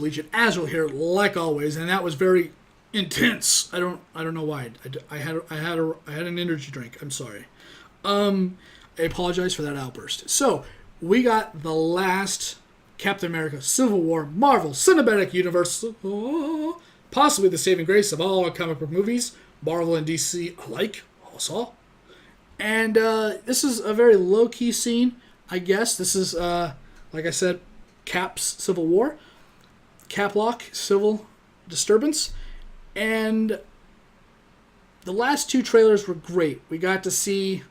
Bleach, as we'll hear, like always, and that was very intense. I don't know why. I had an energy drink. I'm sorry. I apologize for that outburst. So we got the last Captain America Civil War Marvel Cinematic Universe, possibly the saving grace of all comic book movies, Marvel and DC alike, also. And this is a very low-key scene, I guess. This is, like I said, Cap's Civil War, Caplock Civil Disturbance, and the last two trailers were great. We got to see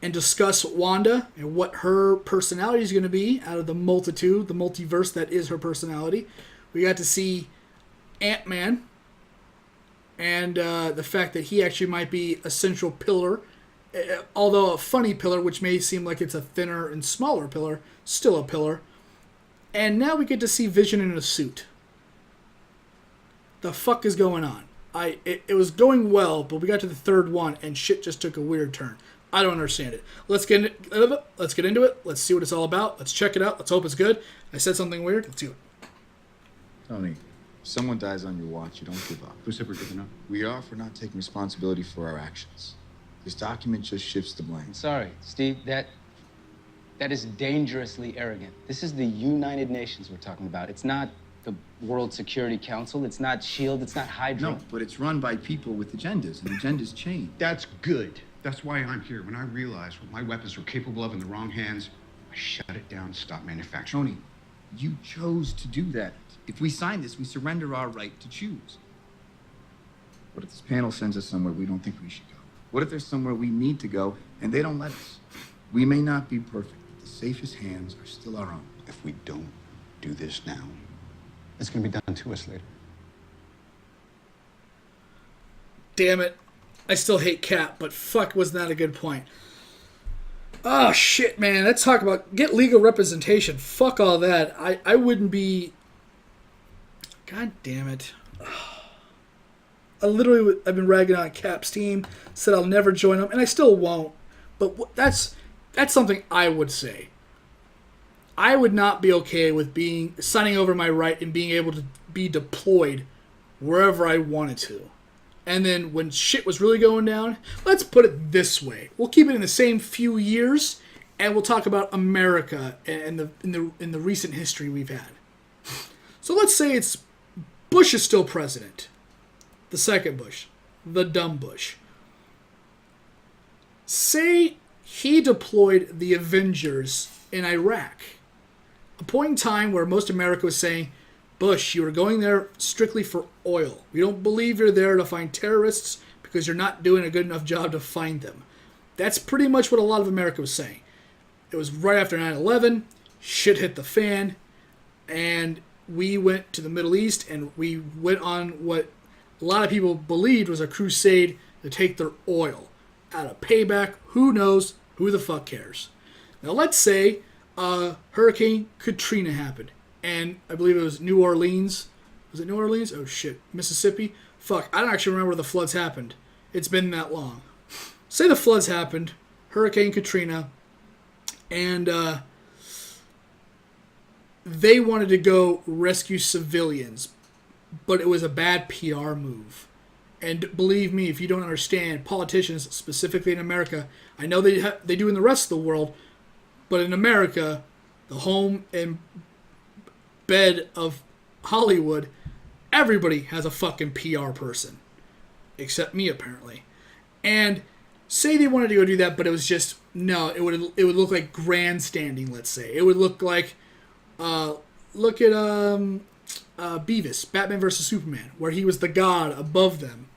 and discuss Wanda and what her personality is going to be out of the multitude, the multiverse that is her personality. We got to see Ant-Man and the fact that he actually might be a central pillar, although a funny pillar, which may seem like it's a thinner and smaller pillar, still a pillar. And now we get to see Vision in a suit. The fuck is going on? It was going well, but we got to the third one and shit just took a weird turn. I don't understand it. Let's get into it. Let's see what it's all about. Let's check it out. Let's hope it's good. I said something weird. Let's do it. Tony, if someone dies on your watch, you don't give up. Who said we're giving up? We are for not taking responsibility for our actions. This document just shifts the blame. I'm sorry, Steve. That is dangerously arrogant. This is the United Nations we're talking about. It's not the World Security Council. It's not SHIELD. It's not Hydra. No, but it's run by people with agendas, and agendas change. That's good. That's why I'm here. When I realized what my weapons were capable of in the wrong hands, I shut it down, stopped manufacturing. Tony, you chose to do that. If we sign this, we surrender our right to choose. What if this panel sends us somewhere we don't think we should go? What if there's somewhere we need to go and they don't let us? We may not be perfect, but the safest hands are still our own. If we don't do this now, it's going to be done to us later. Damn it. I still hate Cap, but fuck, was that a good point. Oh, shit, man. Let's talk about... Get legal representation. Fuck all that. I wouldn't be... God damn it. I've been ragging on Cap's team, said I'll never join them, and I still won't. But that's something I would say. I would not be okay with signing over my right and being able to be deployed wherever I wanted to. And then when shit was really going down, let's put it this way. We'll keep it in the same few years, and we'll talk about America and in the recent history we've had. So let's say it's Bush is still president. The second Bush. The dumb Bush. Say he deployed the Avengers in Iraq. A point in time where most America was saying, Bush, you were going there strictly for oil. We don't believe you're there to find terrorists because you're not doing a good enough job to find them. That's pretty much what a lot of America was saying. It was right after 9/11, shit hit the fan, and we went to the Middle East and we went on what a lot of people believed was a crusade to take their oil. Out of payback, who knows, who the fuck cares. Now let's say Hurricane Katrina happened. And I believe it was New Orleans. Was it New Orleans? Oh, shit. Mississippi? Fuck, I don't actually remember where the floods happened. It's been that long. Say the floods happened, Hurricane Katrina, and they wanted to go rescue civilians, but it was a bad PR move. And believe me, if you don't understand, politicians, specifically in America, I know they do in the rest of the world, but in America, the home and bed of Hollywood, everybody has a fucking PR person. Except me, apparently. And say they wanted to go do that, but it was just, no, it would look like grandstanding, let's say. It would look like, look at Beavis, Batman vs. Superman, where he was the god above them.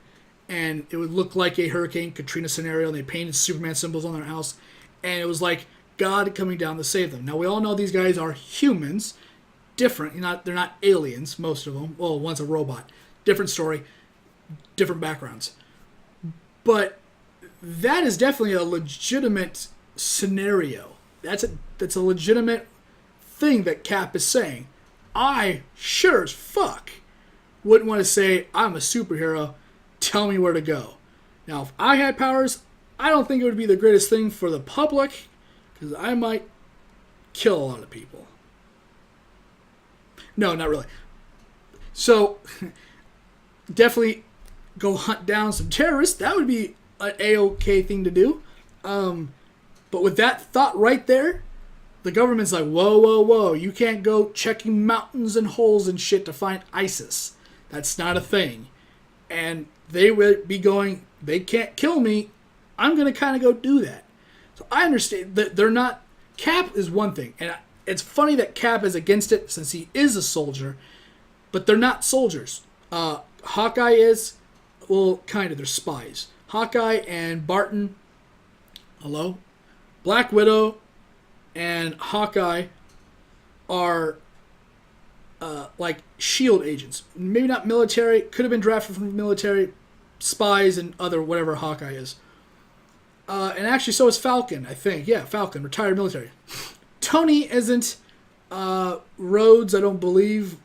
And it would look like a Hurricane Katrina scenario, and they painted Superman symbols on their house. And it was like God coming down to save them. Now, we all know these guys are humans. Different. They're not aliens, most of them. Well, one's a robot. Different story. Different backgrounds. But that is definitely a legitimate scenario. That's a legitimate thing that Cap is saying. I sure as fuck wouldn't want to say, I'm a superhero, tell me where to go. Now, if I had powers, I don't think it would be the greatest thing for the public, because I might kill a lot of people. No, not really. So, definitely go hunt down some terrorists. That would be an A-OK thing to do. But with that thought right there, the government's like, whoa, whoa, whoa. You can't go checking mountains and holes and shit to find ISIS. That's not a thing. And they would be going, they can't kill me. I'm going to kind of go do that. So I understand that they're not... Cap is one thing. And it's funny that Cap is against it since he is a soldier. But they're not soldiers. Hawkeye is... Well, kind of. They're spies. Hawkeye and Barton... Hello? Black Widow and Hawkeye are like SHIELD agents. Maybe not military. Could have been drafted from the military. Spies and other whatever Hawkeye is. And actually so is Falcon, I think. Yeah, Falcon. Retired military. Tony isn't. Rhodes, I don't believe.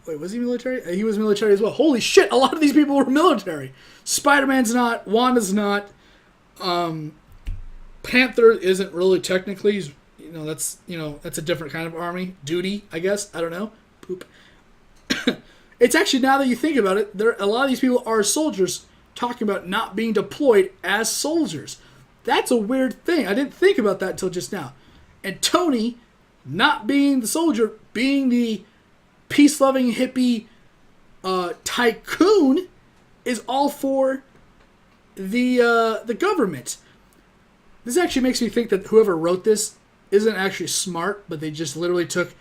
Wait, was he military? He was military as well. Holy shit, a lot of these people were military. Spider-Man's not. Wanda's not. Panther isn't really technically. He's, that's a different kind of army. Duty, I guess. I don't know. Poop. It's actually, now that you think about it, a lot of these people are soldiers talking about not being deployed as soldiers. That's a weird thing. I didn't think about that until just now. And Tony, not being the soldier, being the peace-loving hippie tycoon, is all for the government. This actually makes me think that whoever wrote this isn't actually smart, but they just literally took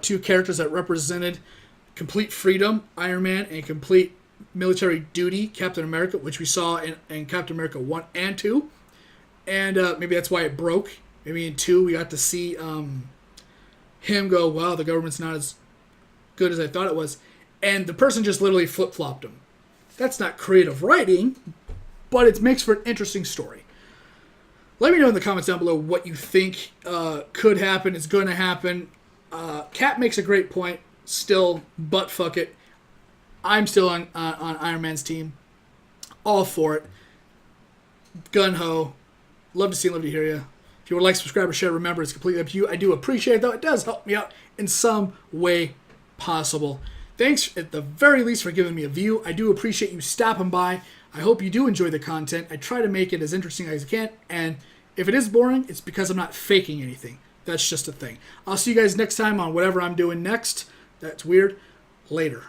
two characters that represented complete freedom, Iron Man, and complete military duty, Captain America, which we saw in Captain America 1 and 2. And maybe that's why it broke. Maybe in 2 we got to see him go, wow, the government's not as good as I thought it was. And the person just literally flip-flopped him. That's not creative writing, but it makes for an interesting story. Let me know in the comments down below what you think could happen, is going to happen. Cap makes a great point. Still, but fuck it. I'm still on Iron Man's team. All for it. Gun-ho. Love to see you, love to hear you. If you would like, subscribe, or share, remember, it's completely up to you. I do appreciate it, though. It does help me out in some way possible. Thanks, at the very least, for giving me a view. I do appreciate you stopping by. I hope you do enjoy the content. I try to make it as interesting as I can, and if it is boring, it's because I'm not faking anything. That's just a thing. I'll see you guys next time on whatever I'm doing next. That's weird. Later.